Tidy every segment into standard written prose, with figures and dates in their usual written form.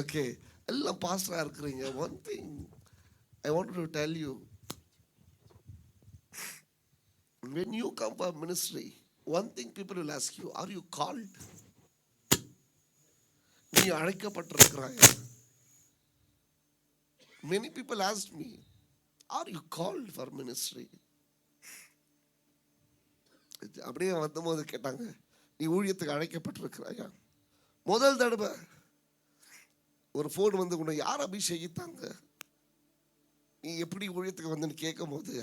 Okay, எல்லாம் பாஸ்டராக இருக்கிறீங்க. One thing I want to tell you, when you come for ministry, one thing people will ask you, are you called? நீ அழைக்கப்பட்டிருக்கிறாய். Many people asked me, are you called for ministry? அப்படியே வந்தபோது கேட்டாங்க, நீ ஊழியத்துக்கு அழைக்கப்பட்டிருக்கிறாயா? முதல் தடவை ஒரு ஃபோன் வந்து உன்னை யார் அபிஷேகித்தாங்க, நீ எப்படி ஊழியத்துக்கு வந்து கேட்கும் போது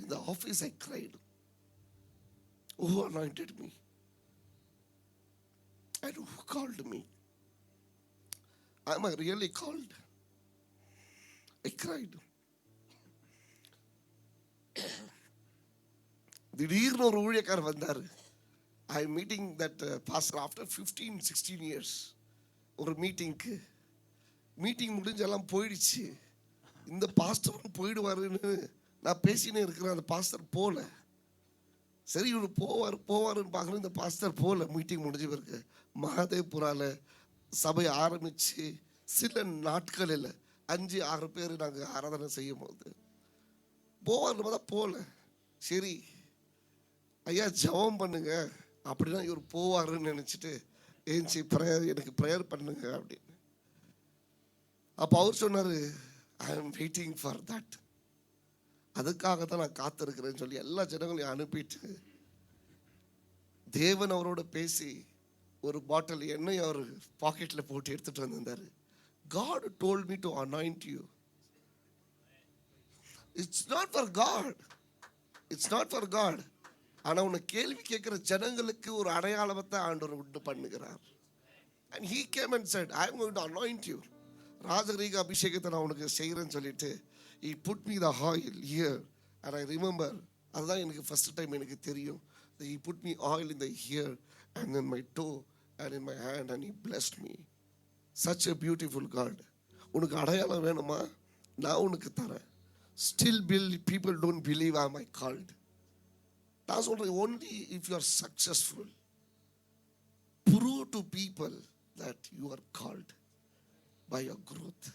in the office I cried. Who anointed me and who called me? Am I really called? I cried. திடீர்னு ஒரு ஊழியக்காரர் வந்தார். I am meeting that pastor after 15-16 years. ஒரு மீட்டிங் முடிஞ்செல்லாம் போயிடுச்சு. இந்த பாஸ்டரும் போயிடுவாருன்னு நான் பேசினே இருக்கிறேன். அந்த பாஸ்டர் போல. சரி, இவரு போவாருன்னு பார்க்குறேன். இந்த பாஸ்டர் போல. மீட்டிங் முடிஞ்ச பிறகு மகாதேவ்புரால சபை ஆரம்பித்து சில நாட்களில் 5-6 பேர் நாங்கள் ஆராதனை செய்யும் போது போவார்னு பார்த்தா போல. சரி ஐயா ஜெபம் பண்ணுங்க அப்படின்னா இவர் போவாருன்னு நினச்சிட்டு ஏஞ்சி எனக்கு ப்ரேயர் பண்ணுங்க அப்படின்னு. அப்போ அவர் சொன்னார், ஐ ஆம் வெயிட்டிங் ஃபார் தட். அதுக்காக தான் நான் காத்திருக்கிறேன்னு சொல்லி எல்லா ஜனங்களையும் அனுப்பிட்டு தேவன் அவரோட பேசி ஒரு பாட்டில் எண்ணெய் அவர் பாக்கெட்டில் போட்டு எடுத்துட்டு வந்திருந்தாரு. God told me to anoint you. It's not for God. It's not for God. ஆனால் உன்னை கேள்வி கேட்குற ஜனங்களுக்கு ஒரு அடையாளத்தை ஆண்டவர் உண்டு பண்ணுகிறார். And he came and said, I am going to anoint you. ராஜரீக அபிஷேகத்தை நான் உனக்கு செய்கிறேன்னு சொல்லிட்டு he put me the oil here. And I remember, அதுதான் எனக்கு ஃபர்ஸ்ட் டைம் எனக்கு தெரியும். He put me oil in the ear and in my toe and in my hand and he blessed me. Such a beautiful God. உனக்கு அடையாளம் வேணுமா? நான் உனக்கு தரேன். Still people don't believe am I called. நான் சொல்றேன், only if you are successful, prove to people that you are called by your growth.